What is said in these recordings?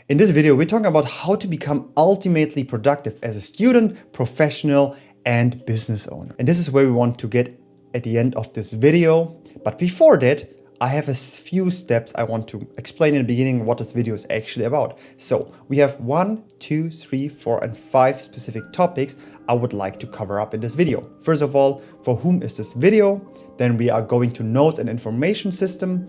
In this video, we're talking about how to become ultimately productive as a student, professional, and business owner. And this is where we want to get at the end of this video. But before that, I have a few steps I want to explain in the beginning what this video is actually about. So we have 1, 2, 3, 4, and 5 specific topics I would like to cover up in this video. First of all, for whom is this video? Then we are going to notes and information system.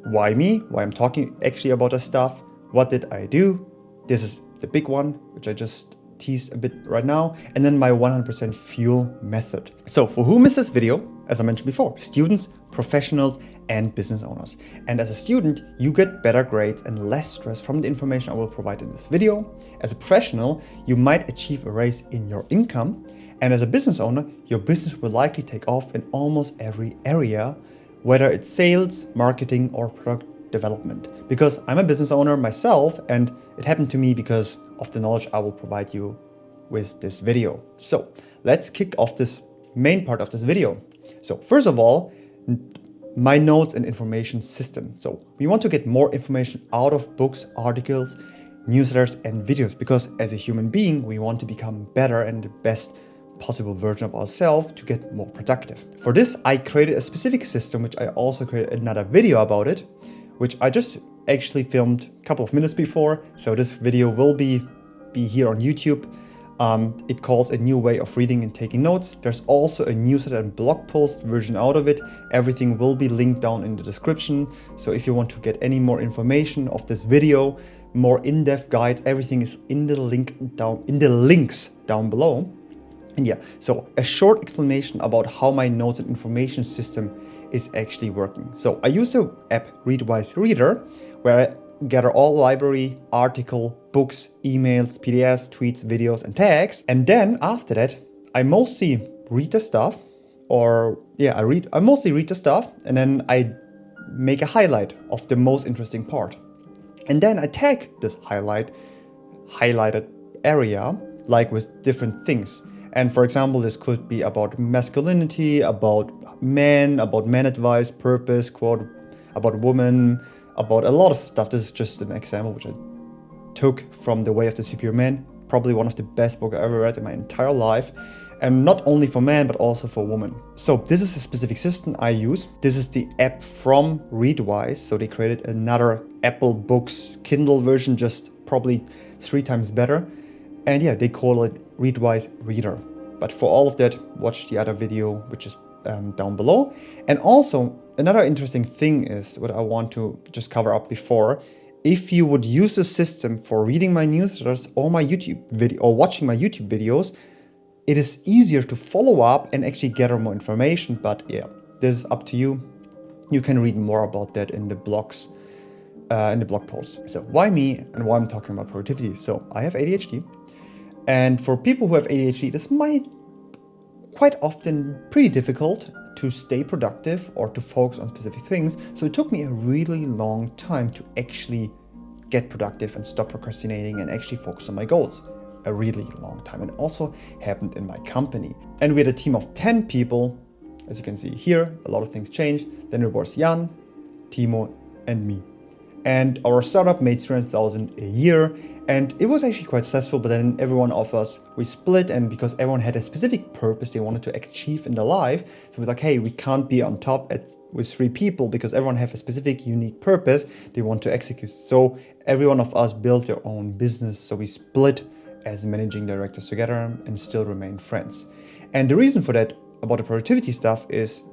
Why me? Why I'm talking actually about this stuff. What did I do? This is the big one, which I just teased a bit right now. And then my 100% fuel method. So for whom is this video? As I mentioned before, students, professionals, and business owners. And as a student, you get better grades and less stress from the information I will provide in this video. As a professional, you might achieve a raise in your income. And as a business owner, your business will likely take off in almost every area, whether it's sales, marketing, or product development. Because I'm a business owner myself, and it happened to me because of the knowledge I will provide you with this video. So let's kick off this main part of this video. So first of all, my notes and information system. So we want to get more information out of books, articles, newsletters, and videos, because as a human being, we want to become better and the best possible version of ourselves to get more productive. For this, I created a specific system, which I also created another video about it, which I just actually filmed a couple of minutes before. So this video will be here on YouTube. It calls a new way of reading and taking notes. There's also a newsletter and blog post version out of it. Everything will be linked down in the description. So if you want to get any more information of this video, more in-depth guides, everything is in the links down below. And yeah, so a short explanation about how my notes and information system is actually working. So I use the app Readwise Reader, where I gather all library, article, books, emails, PDFs, tweets, videos, and tags. And then after that, I mostly read the stuff, I mostly read the stuff, and then I make a highlight of the most interesting part. And then I tag this highlighted area, like with different things. And for example, this could be about masculinity, about man advice, purpose, quote, about woman, about a lot of stuff. This is just an example which I took from The Way of the Superior Man, probably one of the best books I ever read in my entire life. And not only for men, but also for women. So this is a specific system I use. This is the app from Readwise. So they created another Apple Books Kindle version, just probably 3 times better. And yeah, they call it Readwise Reader. But for all of that, watch the other video, which is down below. And also, another interesting thing is what I want to just cover up before. If you would use the system for reading my newsletters or my YouTube video or watching my YouTube videos, it is easier to follow up and actually gather more information. But yeah, this is up to you. You can read more about that in the blogs, in the blog posts. So why me and why I'm talking about productivity? So I have ADHD. And for people who have ADHD, this might quite often pretty difficult to stay productive or to focus on specific things. So it took me a really long time to actually get productive and stop procrastinating and actually focus on my goals. A really long time. And also happened in my company. And we had a team of 10 people. As you can see here, a lot of things changed. Then it was Jan, Timo, and me. And our startup made 300,000 a year, and it was actually quite successful. But then every one of us, we split, and because everyone had a specific purpose they wanted to achieve in their life, so it was like, hey, we can't be on top with 3 people because everyone have a specific unique purpose they want to execute. So every one of us built their own business. So we split as managing directors together and still remain friends. And the reason for that about the productivity stuff is,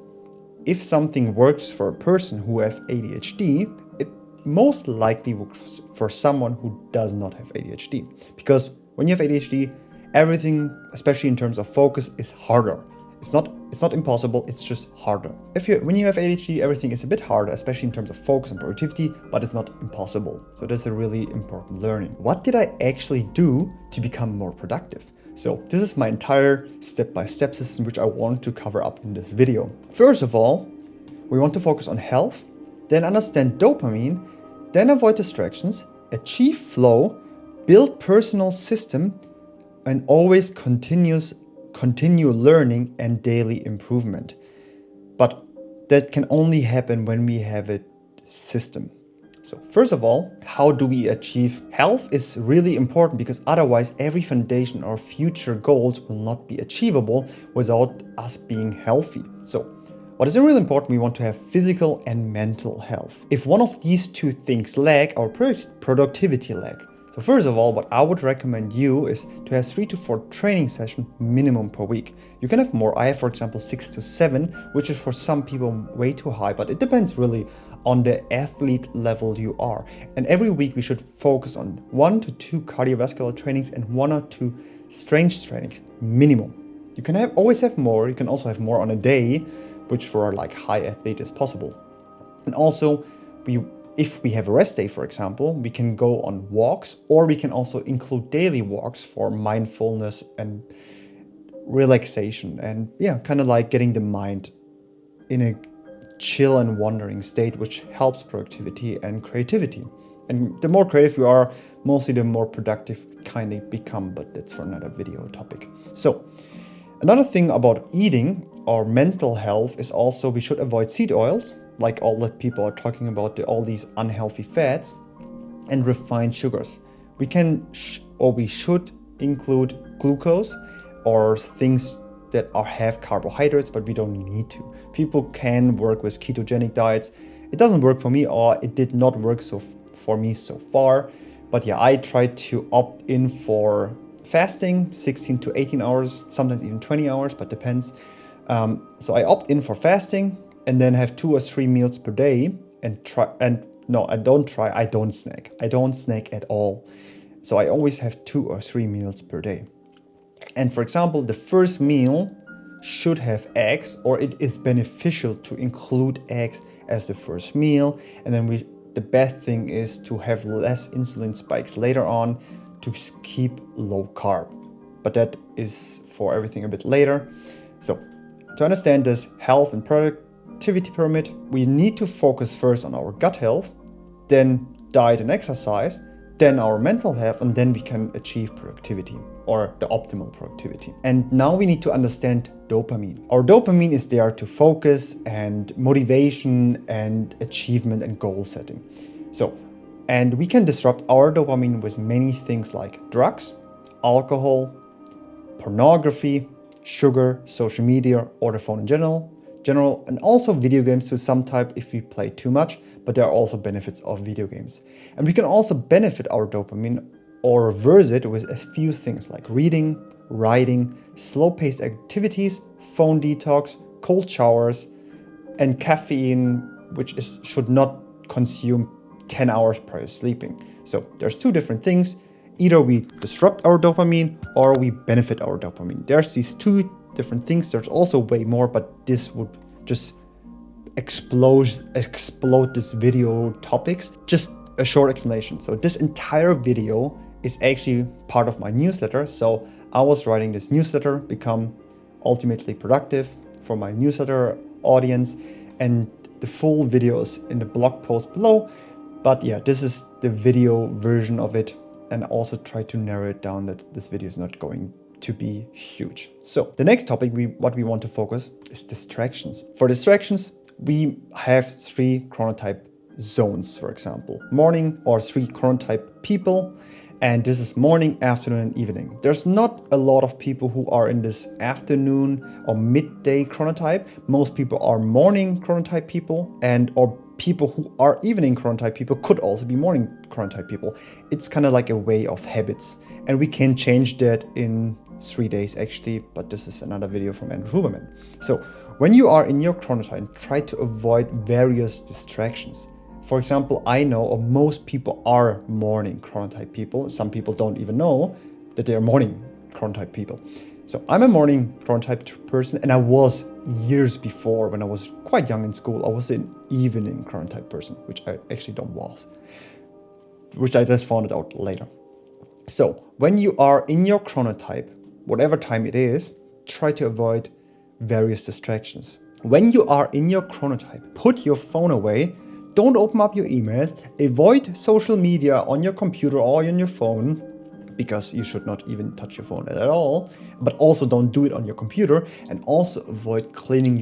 if something works for a person who have ADHD, it most likely works for someone who does not have ADHD. Because when you have ADHD, everything, especially in terms of focus, is harder. It's not impossible, it's just harder. When you have ADHD, everything is a bit harder, especially in terms of focus and productivity, but it's not impossible. So that's a really important learning. What did I actually do to become more productive? So this is my entire step-by-step system, which I want to cover up in this video. First of all, we want to focus on health, then understand dopamine, then avoid distractions, achieve flow, build personal system, and always continue learning and daily improvement. But that can only happen when we have a system. So first of all, how do we achieve health is really important, because otherwise every foundation or future goals will not be achievable without us being healthy. So what is really important, we want to have physical and mental health. If one of these two things lack, our productivity lack. So first of all, what I would recommend you is to have 3 to 4 training sessions minimum per week. You can have more. I have, for example, 6 to 7, which is for some people way too high, but it depends really on the athlete level you are. And every week we should focus on 1 to 2 cardiovascular trainings and 1 or 2 strength trainings minimum. You can always have more. You can also have more on a day, which for like high athlete is possible. And also, if we have a rest day, for example, we can go on walks, or we can also include daily walks for mindfulness and relaxation, and kind of like getting the mind in a chill and wandering state, which helps productivity and creativity. And the more creative you are, mostly the more productive kind of become, but that's for another video topic. So another thing about eating or mental health is also we should avoid seed oils, like all that people are talking about, all these unhealthy fats and refined sugars. We can we should include glucose or things that have carbohydrates, but we don't need to. People can work with ketogenic diets. It doesn't work for me, or it did not work for me so far. But I try to opt in for fasting, 16 to 18 hours, sometimes even 20 hours, but depends. So I opt in for fasting, and then have 2 or 3 meals per day, I don't snack. I don't snack at all. So I always have 2 or 3 meals per day. And for example, the first meal should have eggs, or it is beneficial to include eggs as the first meal. And then the best thing is to have less insulin spikes later on, to keep low carb. But that is for everything a bit later. So to understand this health and productivity pyramid, we need to focus first on our gut health, then diet and exercise, then our mental health, and then we can achieve productivity, or the optimal productivity. And now we need to understand dopamine. Our dopamine is there to focus and motivation and achievement and goal setting. And we can disrupt our dopamine with many things like drugs, alcohol, pornography, sugar, social media, or the phone in general, and also video games to some type if we play too much, but there are also benefits of video games. And we can also benefit our dopamine or reverse it with a few things like reading, writing, slow-paced activities, phone detox, cold showers, and caffeine, which should not consume 10 hours prior to sleeping. So there's 2 different things. Either we disrupt our dopamine or we benefit our dopamine. There's these 2 different things. There's also way more, but this would just explode this video topics. Just a short explanation. So this entire video is actually part of my newsletter. So I was writing this newsletter, Become Ultimately Productive, for my newsletter audience, and the full video is in the blog post below. But this is the video version of it, and also try to narrow it down that this video is not going to be huge. So the next topic what we want to focus is distractions. For distractions, we have 3 chronotype zones, for example, morning, or 3 chronotype people. And this is morning, afternoon, and evening. There's not a lot of people who are in this afternoon or midday chronotype. Most people are morning chronotype people, or people who are evening chronotype people could also be morning chronotype people. It's kind of like a way of habits. And we can change that in 3 days actually, but this is another video from Andrew Huberman. So when you are in your chronotype, try to avoid various distractions. For example, I know of most people are morning chronotype people. Some people don't even know that they are morning chronotype people. So I'm a morning chronotype person, and I was years before, when I was quite young in school, I was an evening chronotype person, which I actually which I just found out later. So when you are in your chronotype, whatever time it is, try to avoid various distractions. When you are in your chronotype, put your phone away. Don't open up your emails. Avoid social media on your computer or on your phone, because you should not even touch your phone at all, but also don't do it on your computer, and also avoid cleaning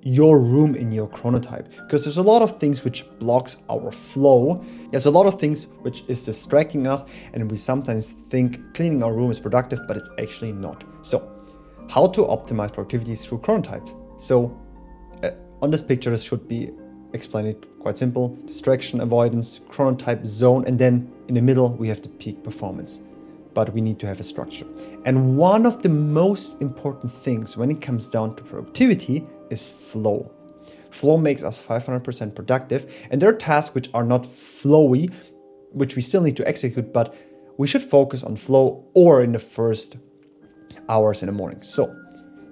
your room in your chronotype, because there's a lot of things which blocks our flow. There's a lot of things which is distracting us, and we sometimes think cleaning our room is productive, but it's actually not. So how to optimize productivity through chronotypes. So on this picture, this should be explained it quite simple: distraction avoidance, chronotype, zone, and then in the middle we have the peak performance. But we need to have a structure. And one of the most important things when it comes down to productivity is flow. Flow makes us 500% productive, and there are tasks which are not flowy, which we still need to execute, but we should focus on flow or in the first hours in the morning. So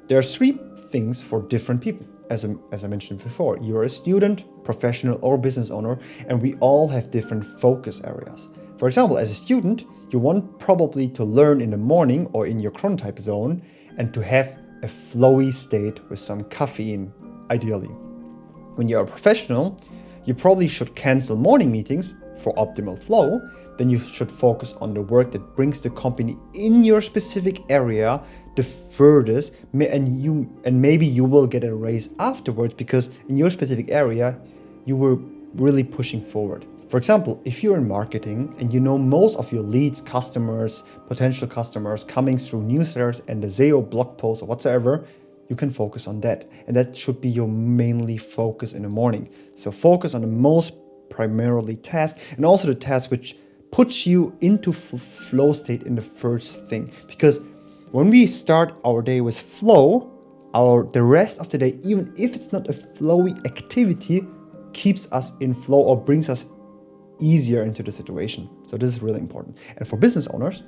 there are 3 things for different people. As I mentioned before, you're a student, professional, or business owner, and we all have different focus areas. For example, as a student, you want probably to learn in the morning or in your chronotype zone and to have a flowy state with some caffeine, ideally. When you're a professional, you probably should cancel morning meetings for optimal flow. Then you should focus on the work that brings the company in your specific area the furthest, and maybe you will get a raise afterwards because in your specific area you were really pushing forward. For example, if you're in marketing and you know most of your leads, customers, potential customers coming through newsletters and the SEO blog posts or whatsoever, you can focus on that, and that should be your mainly focus in the morning. So focus on the most primarily task, and also the task which puts you into flow state in the first thing. Because when we start our day with flow, the rest of the day, even if it's not a flowy activity, keeps us in flow or brings us easier into the situation. So this is really important. And for business owners,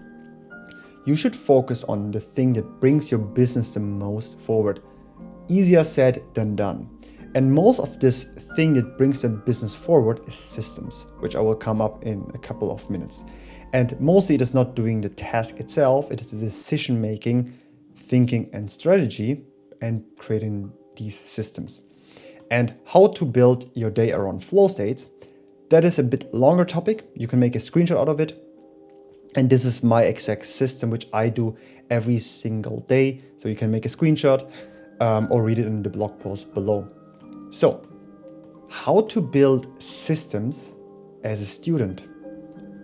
you should focus on the thing that brings your business the most forward. Easier said than done. And most of this thing that brings the business forward is systems, which I will come up in a couple of minutes. And mostly it is not doing the task itself, it is the decision making, thinking and strategy, and creating these systems. And how to build your day around flow states, that is a bit longer topic. You can make a screenshot out of it. And this is my exact system, which I do every single day. So you can make a screenshot or read it in the blog post below. So, how to build systems as a student?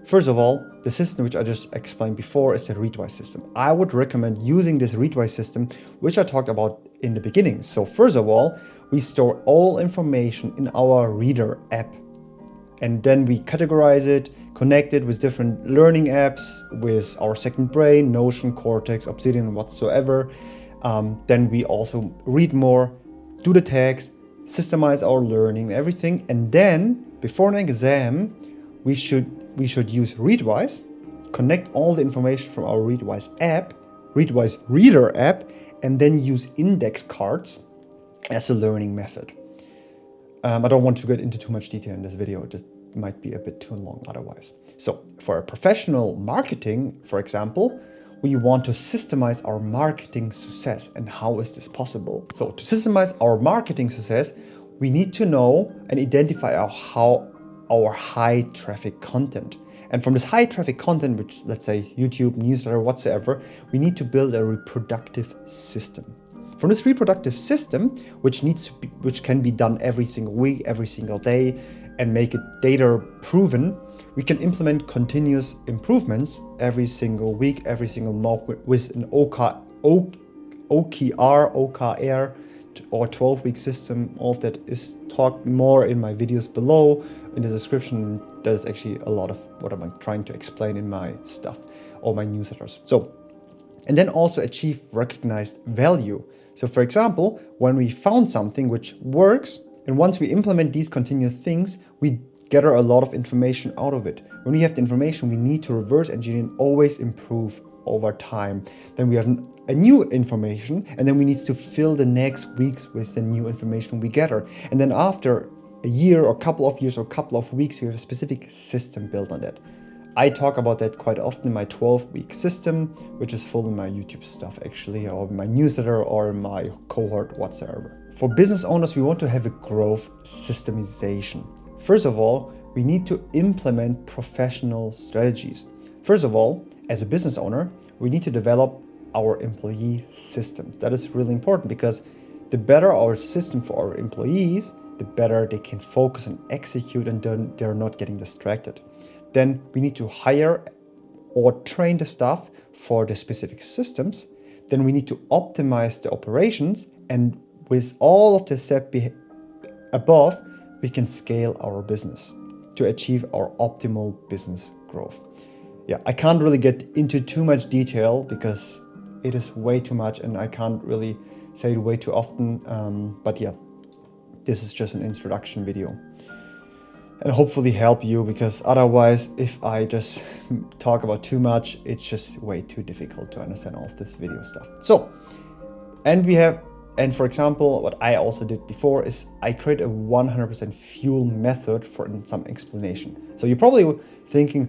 First of all, the system which I just explained before is the Readwise system. I would recommend using this Readwise system, which I talked about in the beginning. So first of all, we store all information in our Reader app, and then we categorize it, connect it with different learning apps, with our second brain, Notion, Cortex, Obsidian, whatsoever. Then we also read more, do the tags, systemize our learning, everything, and then before an exam, we should use Readwise, connect all the information from our Readwise app, Readwise Reader app, and then use index cards as a learning method. I don't want to get into too much detail in this video. It might be a bit too long otherwise. So for a professional marketing, for example, we want to systemize our marketing success. And how is this possible? So to systemize our marketing success, we need to know and identify our high traffic content. And from this high traffic content, which let's say YouTube, newsletter, whatsoever, we need to build a reproductive system. From this reproductive system, which can be done every single week, every single day, and make it data proven, we can implement continuous improvements every single week, every single month with an OKR, or 12-week system. All of that is talked more in my videos below. In the description, there's actually a lot of what I'm trying to explain in my stuff or my newsletters. So, and then also achieve recognized value. So for example, when we found something which works, and once we implement these continuous things, we gather a lot of information out of it. When we have the information, we need to reverse engineer and always improve over time. Then we have a new information, and then we need to fill the next weeks with the new information we gather. And then after a year or a couple of years or a couple of weeks, we have a specific system built on that. I talk about that quite often in my 12-week system, which is full in my YouTube stuff actually, or my newsletter or my cohort whatsoever. For business owners, we want to have a growth systemization. First of all, we need to implement professional strategies. First of all, as a business owner, we need to develop our employee systems. That is really important because the better our system for our employees, the better they can focus and execute and they're not getting distracted. Then we need to hire or train the staff for the specific systems. Then we need to optimize the operations, and with all of the steps above, we can scale our business to achieve our optimal business growth. Yeah, I can't really get into too much detail because it is way too much and I can't really say it way too often. But yeah, this is just an introduction video and hopefully help you, because otherwise, if I just talk about too much, it's just way too difficult to understand all of this video stuff. So, and for example, what I also did before is I create a 100% fuel method for some explanation. So you're probably thinking,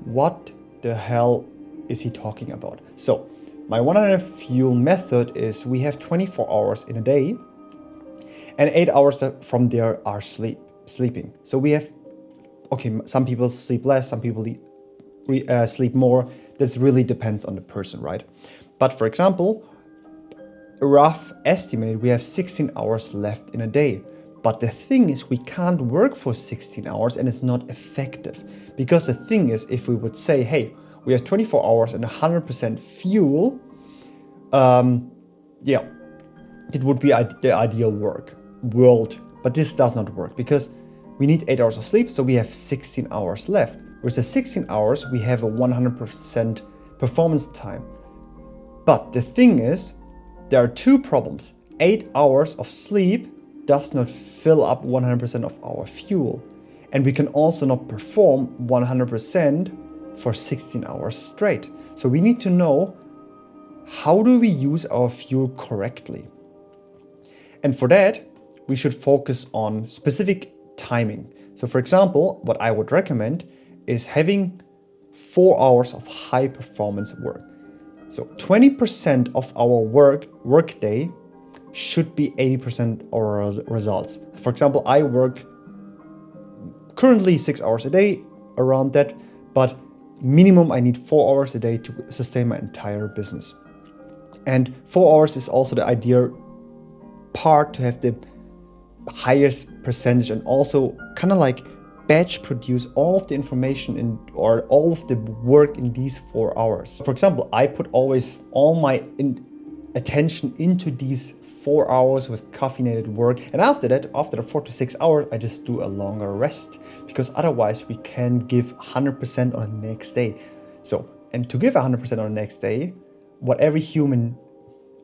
what the hell is he talking about? So my 100% fuel method is we have 24 hours in a day and 8 hours from there are sleeping. So we have, okay, some people sleep less, some people sleep more. This really depends on the person, right? But for example, a rough estimate, we have 16 hours left in a day. But the thing is, we can't work for 16 hours and it's not effective. Because the thing is, if we would say, hey, we have 24 hours and 100% fuel, yeah, it would be the ideal world. But this does not work because we need 8 hours of sleep, so we have 16 hours left. With the 16 hours, we have a 100% performance time. But the thing is, there are two problems. 8 hours of sleep does not fill up 100% of our fuel. And we can also not perform 100% for 16 hours straight. So we need to know, how do we use our fuel correctly? And for that, we should focus on specific timing. So for example, what I would recommend is having 4 hours of high performance work. So 20% of our work day should be 80% of our results. For example, I work currently 6 hours a day, around that, but minimum I need 4 hours a day to sustain my entire business. And 4 hours is also the ideal part to have the highest percentage and also kind of like batch produce all of the information or all of the work in these 4 hours. For example, I put always all my attention into these 4 hours with caffeinated work, and after that, after the 4 to 6 hours, I just do a longer rest, because otherwise we can give 100% on the next day. So, and to give 100% on the next day, what every human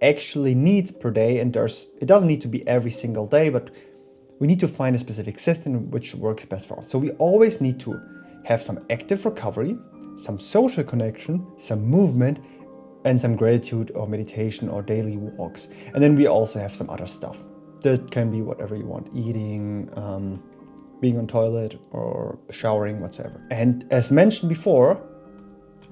actually needs per day, and it doesn't need to be every single day, but we need to find a specific system which works best for us. So we always need to have some active recovery, some social connection, some movement, and some gratitude or meditation or daily walks. And then we also have some other stuff. That can be whatever you want, eating, being on toilet or showering, whatsoever. And as mentioned before,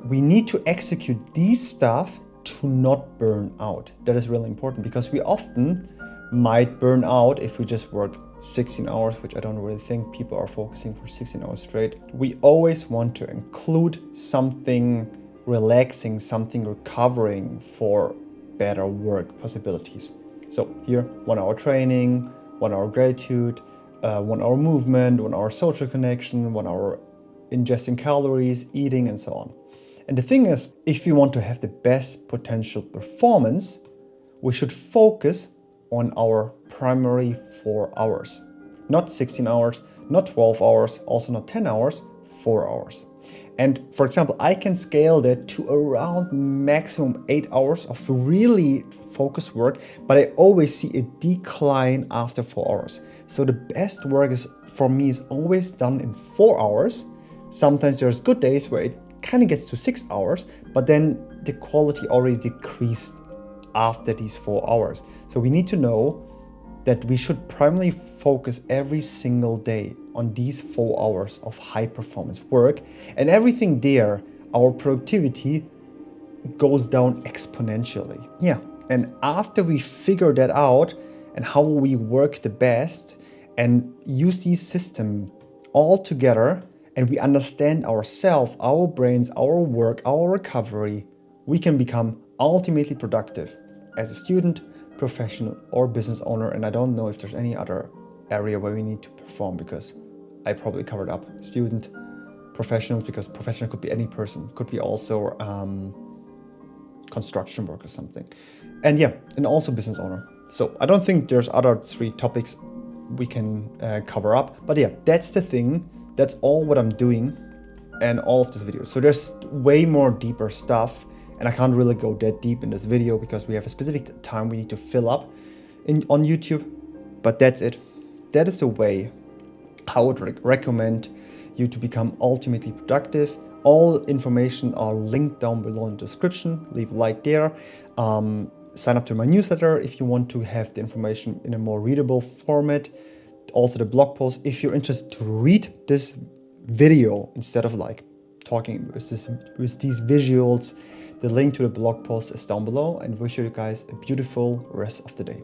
we need to execute these stuff to not burn out. That is really important, because we often might burn out if we just work 16 hours, which I don't really think people are focusing for 16 hours straight. We always want to include something relaxing, something recovering for better work possibilities. So here, 1 hour training, 1 hour gratitude, 1 hour movement, 1 hour social connection, 1 hour ingesting calories, eating, and so on. And the thing is, if we want to have the best potential performance, we should focus on our primary 4 hours. Not 16 hours, not 12 hours, also not 10 hours, 4 hours. And for example, I can scale that to around maximum 8 hours of really focused work, but I always see a decline after 4 hours. So the best work for me is always done in 4 hours. Sometimes there's good days where it kind of gets to 6 hours, but then the quality already decreased after these 4 hours. So we need to know that we should primarily focus every single day on these 4 hours of high performance work, and everything there, our productivity goes down exponentially. Yeah, and after we figure that out and how we work the best and use these systems all together and we understand ourselves, our brains, our work, our recovery, we can become ultimately productive as a student, professional, or business owner. And I don't know if there's any other area where we need to perform, because I probably covered up student, professionals, because professional could be any person, could be also construction work or something. And yeah, and also business owner. So I don't think there's other 3 topics we can cover up, but yeah, that's the thing. That's all what I'm doing and all of this video. So there's way more deeper stuff, and I can't really go that deep in this video because we have a specific time we need to fill up on YouTube, but that's it. That is the way how I would recommend you to become ultimately productive. All information are linked down below in the description. Leave a like there. Sign up to my newsletter if you want to have the information in a more readable format. Also the blog post. If you're interested to read this video instead of like talking with these visuals, the link to the blog post is down below, and wish you guys a beautiful rest of the day.